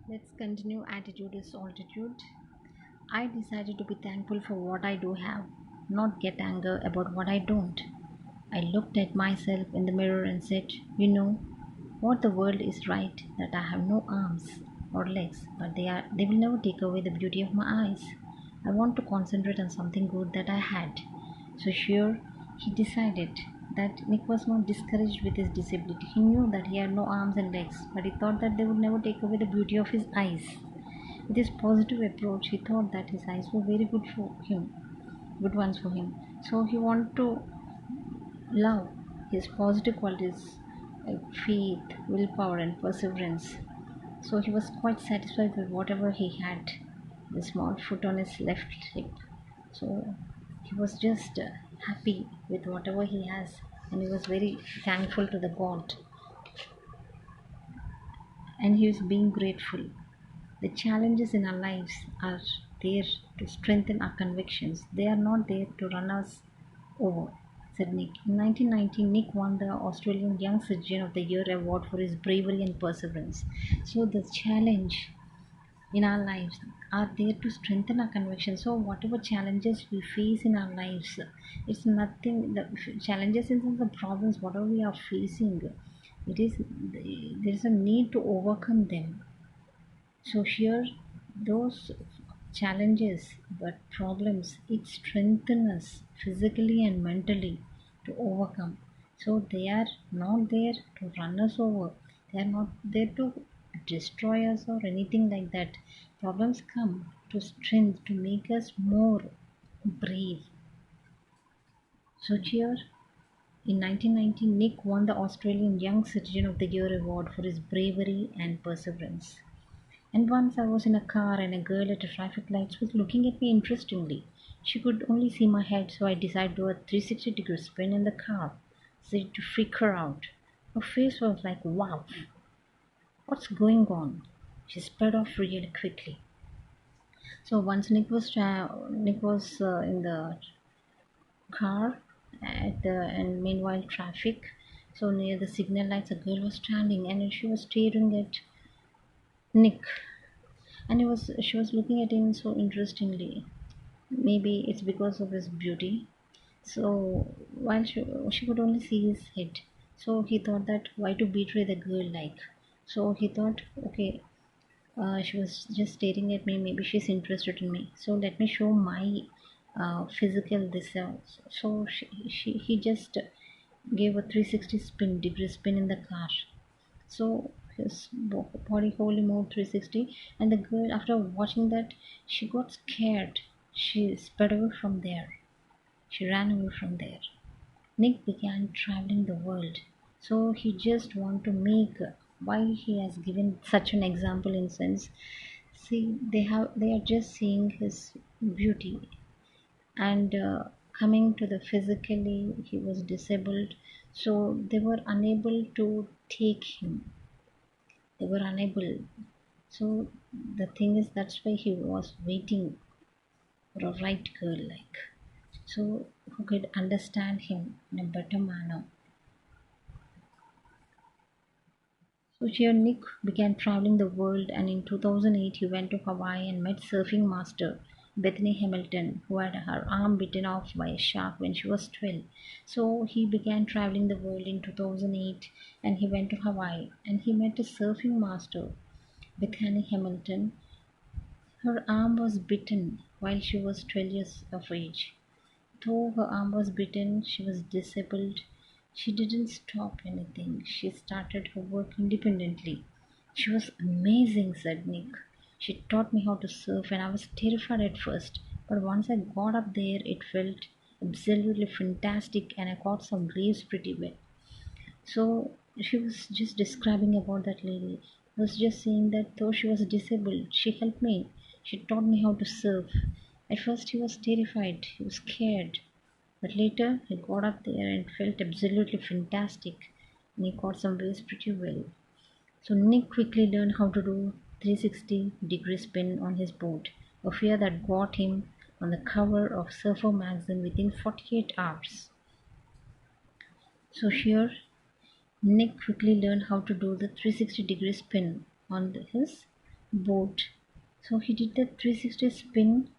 Let's continue. Attitude is altitude. I decided to be thankful for what I do have, not get anger about what I don't. I looked at myself in the mirror and said, you know, what the world is right that I have no arms or legs, but they will never take away the beauty of my eyes. I want to concentrate on something good that I had. So sure, he decided that Nick was not discouraged with his disability. He knew that he had no arms and legs, but he thought that they would never take away the beauty of his eyes. With his positive approach, he thought that his eyes were very good for him, good ones for him. So he wanted to love his positive qualities like faith, willpower, and perseverance. So he was quite satisfied with whatever he had, the small foot on his left hip. So he was just happy with whatever he has, and he was very thankful to the God, and he was being grateful. The challenges in our lives are there to strengthen our convictions. They are not there to run us over, said Nick. In 1990, Nick won the Australian Young Citizen of the Year award for his bravery and perseverance. So the challenge in our lives are there to strengthen our conviction. So whatever challenges we face in our lives, it's nothing. The challenges in the problems, whatever we are facing, it is there is a need to overcome them. So here, those challenges, but problems, it strengthens us physically and mentally to overcome. So they are not there to run us over. They are not there to destroy us or anything like that. Problems come to strength to make us more brave. So here in 1990, Nick won the Australian Young Citizen of the Year award for his bravery and perseverance. And once I was in a car and a girl at the traffic lights was looking at me interestingly. She could only see my head, so I decided to do a 360-degree spin in the car, so to freak her out. Her face was like, wow, what's going on? She sped off really quickly. So once Nick was in the car at the and meanwhile traffic. So near the signal lights, a girl was standing and she was staring at Nick, and she was looking at him so interestingly. Maybe it's because of his beauty. So while she could only see his head, so he thought that why to betray the girl like. So he thought, okay, she was just staring at me. Maybe she's interested in me. So let me show my physical this. So he just gave a 360 degree spin in the car. So his body wholly moved 360, and the girl, after watching that, she got scared. She sped away from there. She ran away from there. Nick began traveling the world. So he just want to make why he has given such an example in sense. See, they are just seeing his beauty, and coming to the physically he was disabled, so they were unable to take him. They were unable. So the thing is, that's why he was waiting for a right girl, like, so who could understand him in a better manner. So here Nick began traveling the world, and in 2008 he went to Hawaii and met surfing master Bethany Hamilton, who had her arm bitten off by a shark when she was 12. So he began traveling the world in 2008, and he went to Hawaii and he met a surfing master Bethany Hamilton. Her arm was bitten while she was 12 years of age. Though her arm was bitten, she was disabled. She didn't stop anything. She started her work independently. She was amazing, said Nick. She taught me how to surf, and I was terrified at first. But once I got up there, it felt absolutely fantastic, and I caught some waves pretty well. So she was just describing about that lady. I was just saying that though she was disabled, she helped me. She taught me how to surf. At first he was terrified, he was scared. But later he got up there and felt absolutely fantastic, and he caught some waves pretty well. So Nick quickly learned how to do 360-degree spin on his board, a feat that got him on the cover of Surfer magazine within 48 hours. So here Nick quickly learned how to do the 360-degree spin on his board. So he did the 360 spin,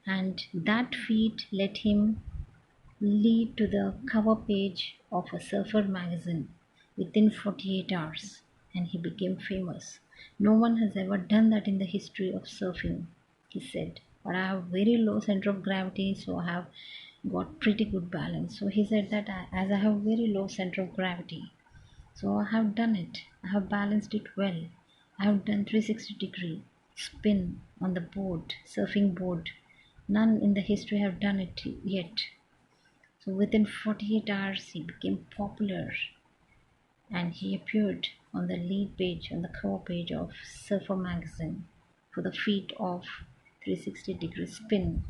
and that feat led him lead to the cover page of a surfer magazine within 48 hours, and he became famous. No one has ever done that in the history of surfing, he said. But I have very low center of gravity, so I have got pretty good balance. So he said that as I have very low center of gravity, so I have done it. I have balanced it well. I have done 360-degree spin on the board, surfing board. None in the history have done it yet. So within 48 hours, he became popular, and he appeared on the lead page, on the cover page of Surfer magazine for the feat of 360-degree spin.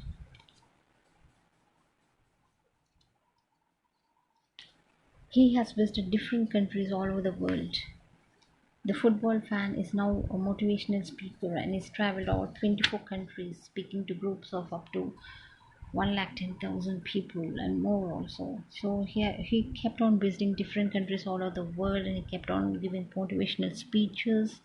He has visited different countries all over the world. The football fan is now a motivational speaker and has traveled over 24 countries, speaking to groups of up to 110,000 people and more also. So he kept on visiting different countries all over the world, and he kept on giving motivational speeches,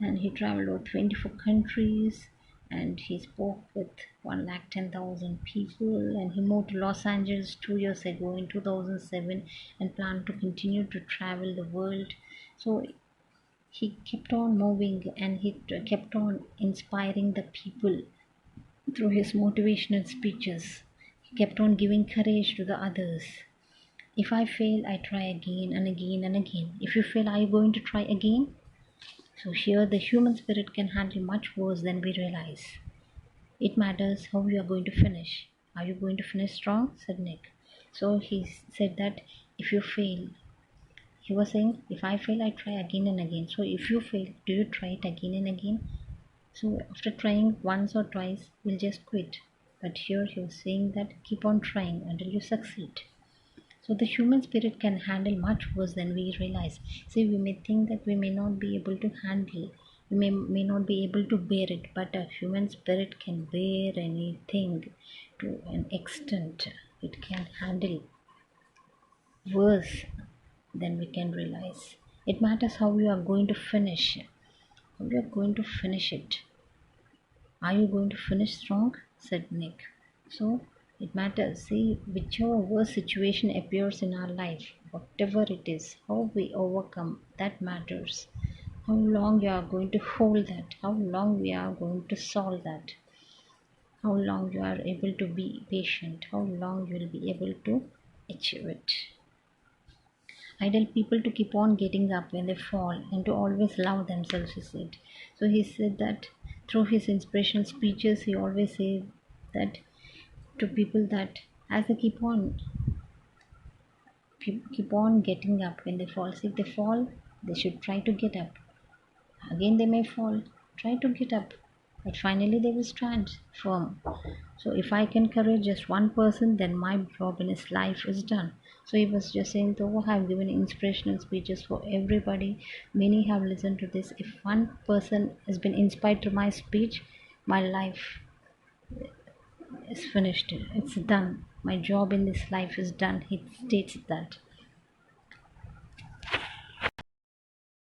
and he traveled over 24 countries, and he spoke with 110,000 people, and he moved to Los Angeles 2 years ago in 2007 and planned to continue to travel the world. So he kept on moving, and he kept on inspiring the people through his motivational speeches. He kept on giving courage to the others. If I fail, I try again and again and again. If you fail, are you going to try again? So here the human spirit can handle much worse than we realize. It matters how you are going to finish. Are you going to finish strong? Said Nick. So he said that if you fail, he was saying, if I fail, I try again and again. So if you fail, do you try it again and again? So after trying once or twice, we'll just quit. But here he was saying that keep on trying until you succeed. So the human spirit can handle much worse than we realize. See, we may think that we may not be able to handle, we may not be able to bear it, but a human spirit can bear anything to an extent. It can handle worse than we can realize. It matters how you are going to finish. How you are going to finish it. Are you going to finish strong? Said Nick. So it matters. See, whichever worst situation appears in our life, whatever it is, how we overcome, that matters. How long you are going to hold that, how long we are going to solve that, how long you are able to be patient, how long you will be able to achieve it. I tell people to keep on getting up when they fall and to always love themselves, he said. So he said that through his inspirational speeches, he always said that to people that as they keep on getting up when they fall. So if they fall, they should try to get up. Again, they may fall. Try to get up. But finally, they will stand firm. So, if I can encourage just one person, then my job in his life is done. So, he was just saying, though I have given inspirational speeches for everybody, many have listened to this. If one person has been inspired through my speech, my life is finished. It's done. My job in this life is done. He states that.